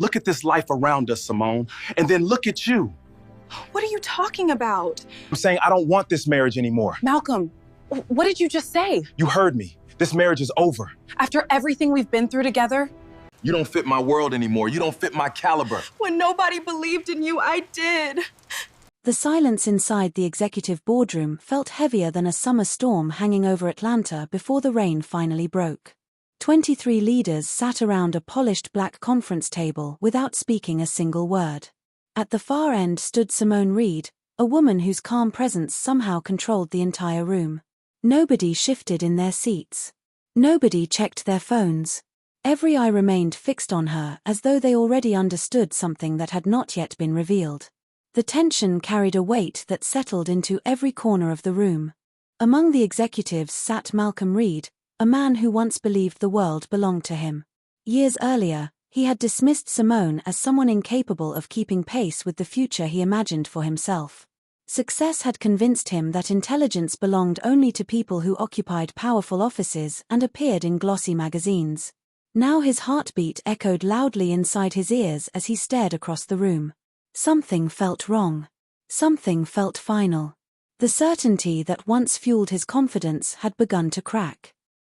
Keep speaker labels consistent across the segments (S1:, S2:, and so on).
S1: Look at this life around us, Simone, and then look at you.
S2: What are you talking about?
S1: I'm saying I don't want this marriage anymore.
S2: Malcolm, what did you just say?
S1: You heard me. This marriage is over.
S2: After everything we've been through together?
S1: You don't fit my world anymore. You don't fit my caliber.
S2: When nobody believed in you, I did.
S3: The silence inside the executive boardroom felt heavier than a summer storm hanging over Atlanta before the rain finally broke. 23 leaders sat around a polished black conference table without speaking a single word. At the far end stood Simone Reed, a woman whose calm presence somehow controlled the entire room. Nobody shifted in their seats. Nobody checked their phones. Every eye remained fixed on her as though they already understood something that had not yet been revealed. The tension carried a weight that settled into every corner of the room. Among the executives sat Malcolm Reed, a man who once believed the world belonged to him. Years earlier, he had dismissed Simone as someone incapable of keeping pace with the future he imagined for himself. Success had convinced him that intelligence belonged only to people who occupied powerful offices and appeared in glossy magazines. Now his heartbeat echoed loudly inside his ears as he stared across the room. Something felt wrong. Something felt final. The certainty that once fueled his confidence had begun to crack.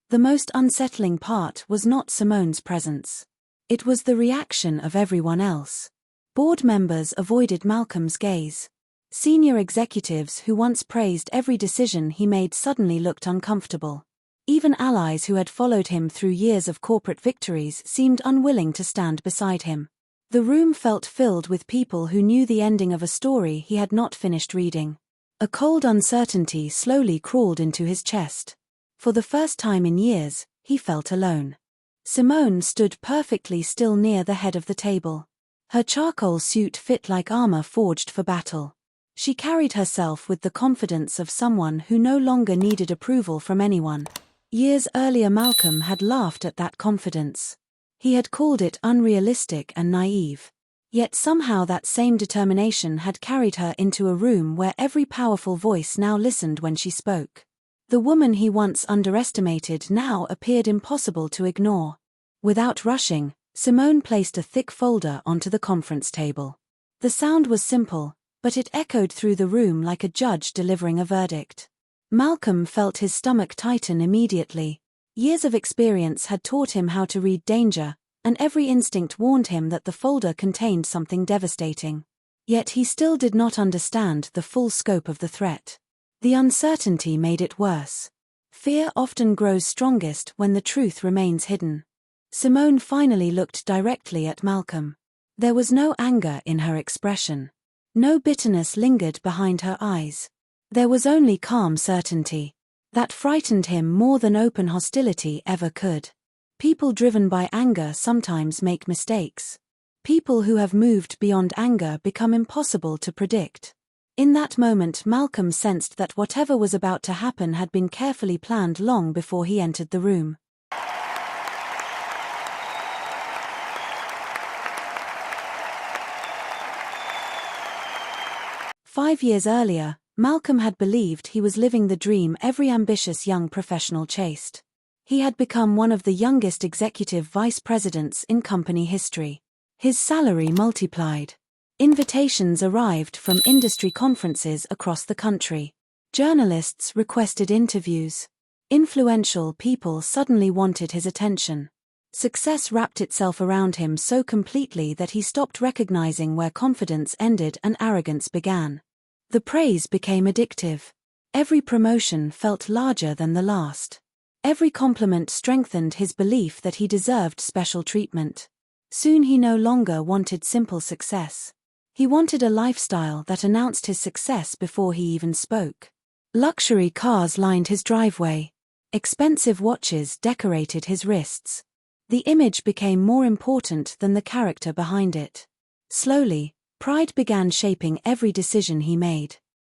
S3: The most unsettling part was not Simone's presence. It was the reaction of everyone else. Board members avoided Malcolm's gaze. Senior executives who once praised every decision he made suddenly looked uncomfortable. Even allies who had followed him through years of corporate victories seemed unwilling to stand beside him. The room felt filled with people who knew the ending of a story he had not finished reading. A cold uncertainty slowly crawled into his chest. For the first time in years, he felt alone. Simone stood perfectly still near the head of the table. Her charcoal suit fit like armor forged for battle. She carried herself with the confidence of someone who no longer needed approval from anyone. Years earlier Malcolm had laughed at that confidence. He had called it unrealistic and naive. Yet somehow that same determination had carried her into a room where every powerful voice now listened when she spoke. The woman he once underestimated now appeared impossible to ignore. Without rushing, Simone placed a thick folder onto the conference table. The sound was simple, but it echoed through the room like a judge delivering a verdict. Malcolm felt his stomach tighten immediately. Years of experience had taught him how to read danger, and every instinct warned him that the folder contained something devastating. Yet he still did not understand the full scope of the threat. The uncertainty made it worse. Fear often grows strongest when the truth remains hidden. Simone finally looked directly at Malcolm. There was no anger in her expression. No bitterness lingered behind her eyes. There was only calm certainty. That frightened him more than open hostility ever could. People driven by anger sometimes make mistakes. People who have moved beyond anger become impossible to predict. In that moment Malcolm sensed that whatever was about to happen had been carefully planned long before he entered the room. Five years earlier, Malcolm had believed he was living the dream every ambitious young professional chased. He had become one of the youngest executive vice presidents in company history. His salary multiplied. Invitations arrived from industry conferences across the country. Journalists requested interviews. Influential people suddenly wanted his attention. Success wrapped itself around him so completely that he stopped recognizing where confidence ended and arrogance began. The praise became addictive. Every promotion felt larger than the last. Every compliment strengthened his belief that he deserved special treatment. Soon he no longer wanted simple success. He wanted a lifestyle that announced his success before he even spoke. Luxury cars lined his driveway. Expensive watches decorated his wrists. The image became more important than the character behind it. Slowly, pride began shaping every decision he made.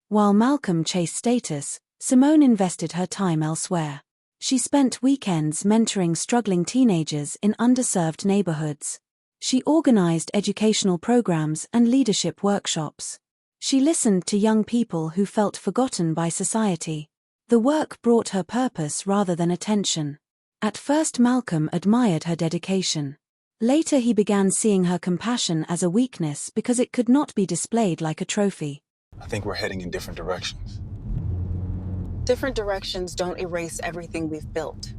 S3: While Malcolm chased status, Simone invested her time elsewhere. She spent weekends mentoring struggling teenagers in underserved neighborhoods. She organized educational programs and leadership workshops. She listened to young people who felt forgotten by society. The work brought her purpose rather than attention. At first Malcolm admired her dedication. Later he began seeing her compassion as a weakness because it could not be displayed like a trophy.
S1: I think we're heading in different directions.
S2: Different directions don't erase everything we've built.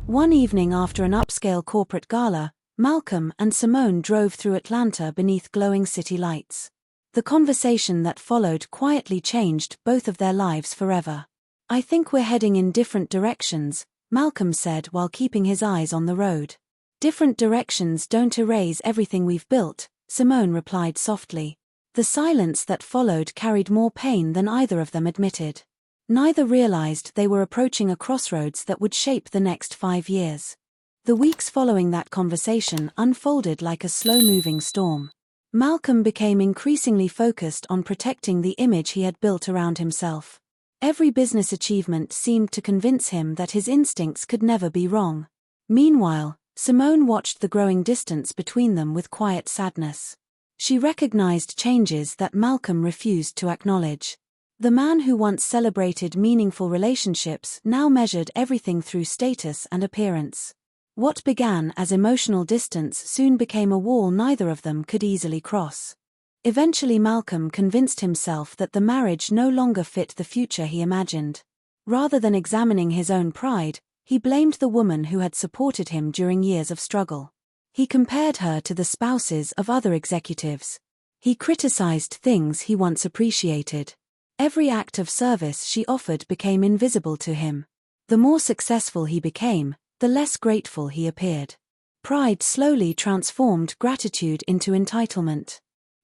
S3: One evening after an upscale corporate gala, Malcolm and Simone drove through Atlanta beneath glowing city lights. The conversation that followed quietly changed both of their lives forever. "I think we're heading in different directions," Malcolm said while keeping his eyes on the road. "Different directions don't erase everything we've built," Simone replied softly. The silence that followed carried more pain than either of them admitted. Neither realized they were approaching a crossroads that would shape the next 5 years. The weeks following that conversation unfolded like a slow-moving storm. Malcolm became increasingly focused on protecting the image he had built around himself. Every business achievement seemed to convince him that his instincts could never be wrong. Meanwhile, Simone watched the growing distance between them with quiet sadness. She recognized changes that Malcolm refused to acknowledge. The man who once celebrated meaningful relationships now measured everything through status and appearance. What began as emotional distance soon became a wall neither of them could easily cross. Eventually Malcolm convinced himself that the marriage no longer fit the future he imagined. Rather than examining his own pride, he blamed the woman who had supported him during years of struggle. He compared her to the spouses of other executives. He criticized things he once appreciated. Every act of service she offered became invisible to him. The more successful he became, the less grateful he appeared. Pride slowly transformed gratitude into entitlement.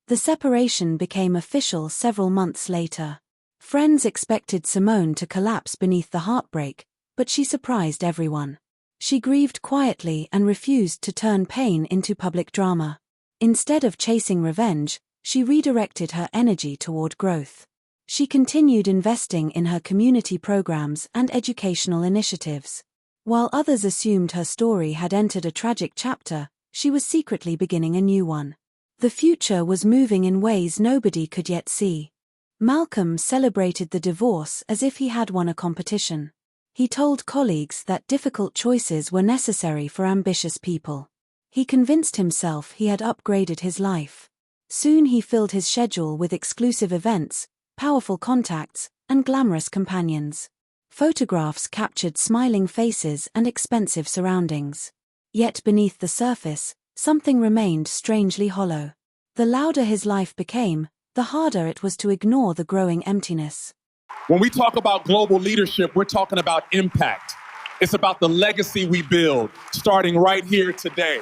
S3: The separation became official several months later. Friends expected Simone to collapse beneath the heartbreak, but she surprised everyone. She grieved quietly and refused to turn pain into public drama. Instead of chasing revenge, she redirected her energy toward growth. She continued investing in her community programs and educational initiatives. While others assumed her story had entered a tragic chapter, she was secretly beginning a new one. The future was moving in ways nobody could yet see. Malcolm celebrated the divorce as if he had won a competition. He told colleagues that difficult choices were necessary for ambitious people. He convinced himself he had upgraded his life. Soon he filled his schedule with exclusive events, powerful contacts, and glamorous companions. Photographs captured smiling faces and expensive surroundings. Yet beneath the surface, something remained strangely hollow. The louder his life became, the harder it was to ignore the growing emptiness.
S4: When we talk about global leadership, we're talking about impact. It's about the legacy we build, starting right here today.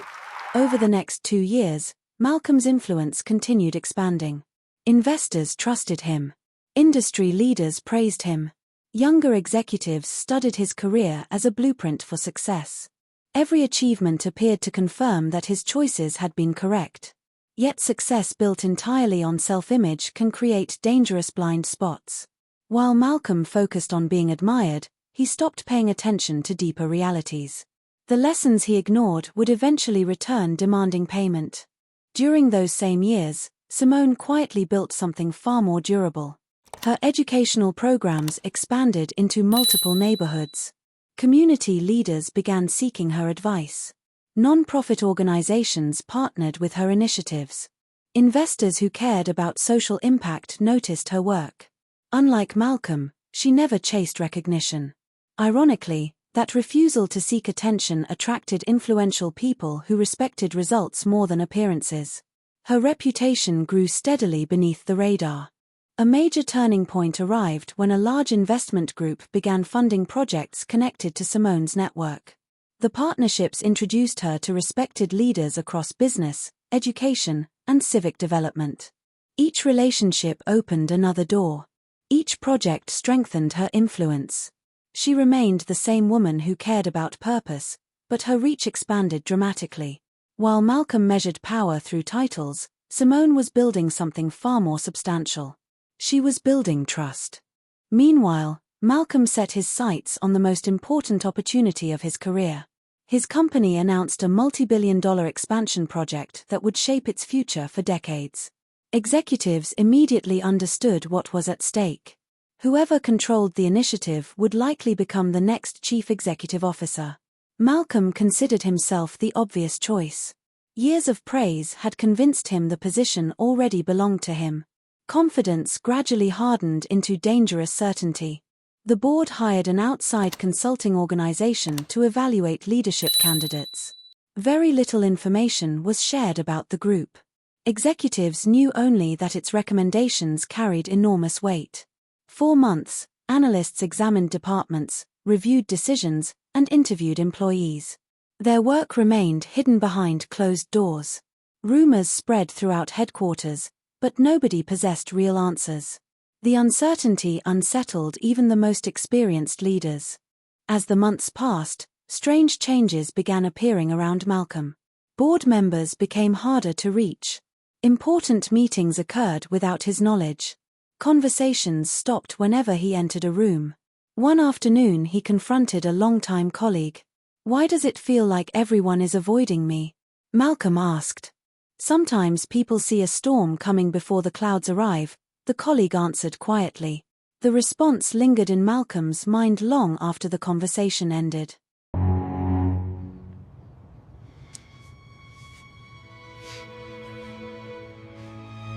S3: Over the next 2 years, Malcolm's influence continued expanding. Investors trusted him. Industry leaders praised him. Younger executives studied his career as a blueprint for success. Every achievement appeared to confirm that his choices had been correct. Yet success built entirely on self-image can create dangerous blind spots. While Malcolm focused on being admired, he stopped paying attention to deeper realities. The lessons he ignored would eventually return demanding payment. During those same years, Simone quietly built something far more durable. Her educational programs expanded into multiple neighborhoods. Community leaders began seeking her advice. Non-profit organizations partnered with her initiatives. Investors who cared about social impact noticed her work. Unlike Malcolm, she never chased recognition. Ironically, that refusal to seek attention attracted influential people who respected results more than appearances. Her reputation grew steadily beneath the radar. A major turning point arrived when a large investment group began funding projects connected to Simone's network. The partnerships introduced her to respected leaders across business, education, and civic development. Each relationship opened another door. Each project strengthened her influence. She remained the same woman who cared about purpose, but her reach expanded dramatically. While Malcolm measured power through titles, Simone was building something far more substantial. She was building trust. Meanwhile, Malcolm set his sights on the most important opportunity of his career. His company announced a multi-billion-dollar expansion project that would shape its future for decades. Executives immediately understood what was at stake. Whoever controlled the initiative would likely become the next chief executive officer. Malcolm considered himself the obvious choice. Years of praise had convinced him the position already belonged to him. Confidence gradually hardened into dangerous certainty. The board hired an outside consulting organization to evaluate leadership candidates. Very little information was shared about the group. Executives knew only that its recommendations carried enormous weight. For months, analysts examined departments, reviewed decisions, and interviewed employees. Their work remained hidden behind closed doors. Rumors spread throughout headquarters, but nobody possessed real answers. The uncertainty unsettled even the most experienced leaders. As the months passed, strange changes began appearing around Malcolm. Board members became harder to reach. Important meetings occurred without his knowledge. Conversations stopped whenever he entered a room. One afternoon he confronted a longtime colleague. "Why does it feel like everyone is avoiding me?" Malcolm asked. "Sometimes people see a storm coming before the clouds arrive," the colleague answered quietly. The response lingered in Malcolm's mind long after the conversation ended.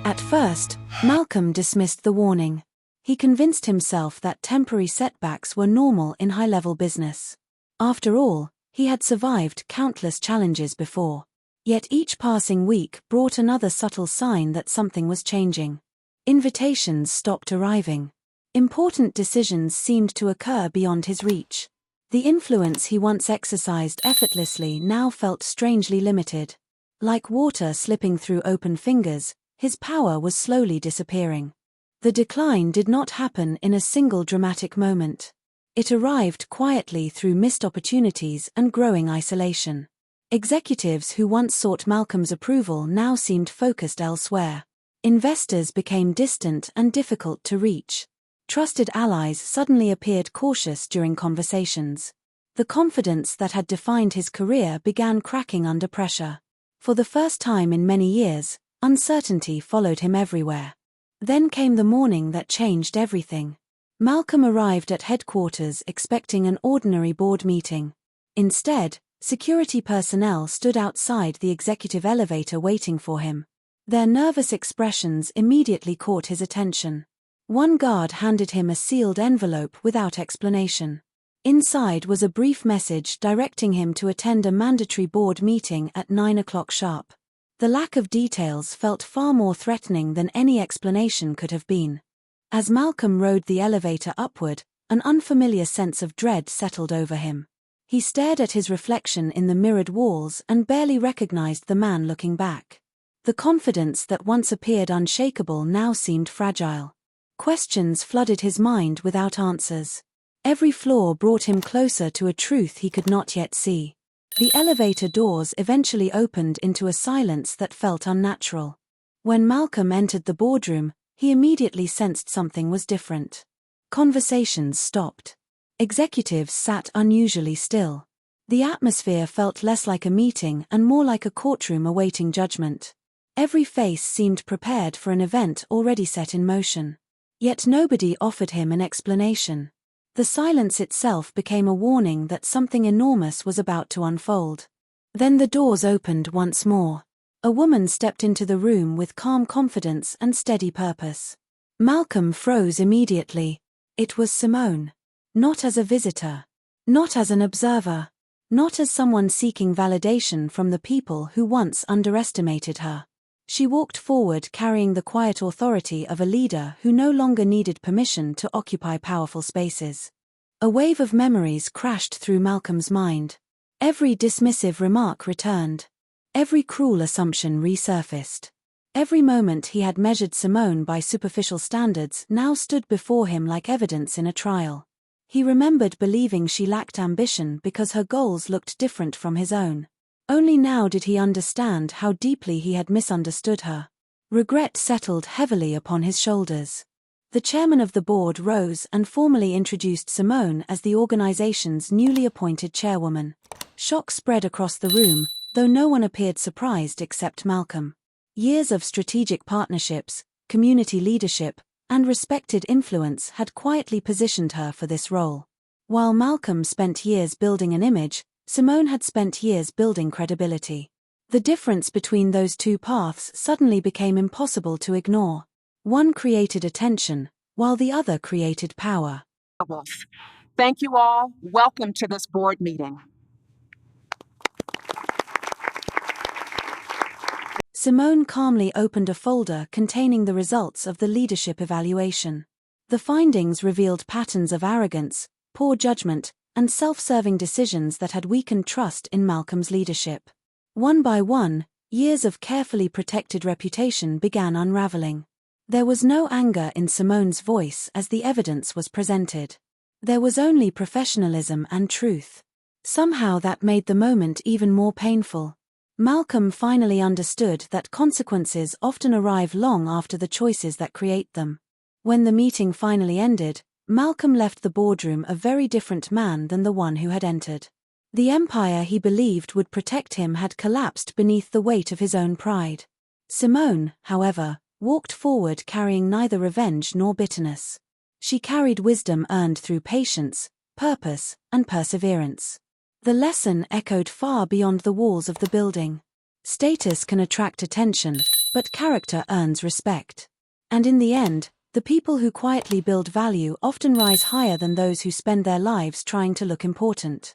S3: At first, Malcolm dismissed the warning. He convinced himself that temporary setbacks were normal in high-level business. After all, he had survived countless challenges before. Yet each passing week brought another subtle sign that something was changing. Invitations stopped arriving. Important decisions seemed to occur beyond his reach. The influence he once exercised effortlessly now felt strangely limited. Like water slipping through open fingers, his power was slowly disappearing. The decline did not happen in a single dramatic moment. It arrived quietly through missed opportunities and growing isolation. Executives who once sought Malcolm's approval now seemed focused elsewhere. Investors became distant and difficult to reach. Trusted allies suddenly appeared cautious during conversations. The confidence that had defined his career began cracking under pressure. For the first time in many years, uncertainty followed him everywhere. Then came the morning that changed everything. Malcolm arrived at headquarters expecting an ordinary board meeting. Instead, security personnel stood outside the executive elevator waiting for him. Their nervous expressions immediately caught his attention. One guard handed him a sealed envelope without explanation. Inside was a brief message directing him to attend a mandatory board meeting at 9 o'clock sharp. The lack of details felt far more threatening than any explanation could have been. As Malcolm rode the elevator upward, an unfamiliar sense of dread settled over him. He stared at his reflection in the mirrored walls and barely recognized the man looking back. The confidence that once appeared unshakable now seemed fragile. Questions flooded his mind without answers. Every floor brought him closer to a truth he could not yet see. The elevator doors eventually opened into a silence that felt unnatural. When Malcolm entered the boardroom, he immediately sensed something was different. Conversations stopped. Executives sat unusually still. The atmosphere felt less like a meeting and more like a courtroom awaiting judgment. Every face seemed prepared for an event already set in motion. Yet nobody offered him an explanation. The silence itself became a warning that something enormous was about to unfold. Then the doors opened once more. A woman stepped into the room with calm confidence and steady purpose. Malcolm froze immediately. It was Simone. Not as a visitor. Not as an observer. Not as someone seeking validation from the people who once underestimated her. She walked forward carrying the quiet authority of a leader who no longer needed permission to occupy powerful spaces. A wave of memories crashed through Malcolm's mind. Every dismissive remark returned. Every cruel assumption resurfaced. Every moment he had measured Simone by superficial standards now stood before him like evidence in a trial. He remembered believing she lacked ambition because her goals looked different from his own. Only now did he understand how deeply he had misunderstood her. Regret settled heavily upon his shoulders. The chairman of the board rose and formally introduced Simone as the organization's newly appointed chairwoman. Shock spread across the room, though no one appeared surprised except Malcolm. Years of strategic partnerships, community leadership, and respected influence had quietly positioned her for this role. While Malcolm spent years building an image, Simone had spent years building credibility. The difference between those two paths suddenly became impossible to ignore. One created attention, while the other created power.
S5: Thank you all. Welcome to this board meeting.
S3: Simone calmly opened a folder containing the results of the leadership evaluation. The findings revealed patterns of arrogance, poor judgment, and self-serving decisions that had weakened trust in Malcolm's leadership. One by one, years of carefully protected reputation began unraveling. There was no anger in Simone's voice as the evidence was presented. There was only professionalism and truth. Somehow that made the moment even more painful. Malcolm finally understood that consequences often arrive long after the choices that create them. When the meeting finally ended, Malcolm left the boardroom a very different man than the one who had entered. The empire he believed would protect him had collapsed beneath the weight of his own pride. Simone, however, walked forward carrying neither revenge nor bitterness. She carried wisdom earned through patience, purpose, and perseverance. The lesson echoed far beyond the walls of the building. Status can attract attention, but character earns respect. And in the end, the people who quietly build value often rise higher than those who spend their lives trying to look important.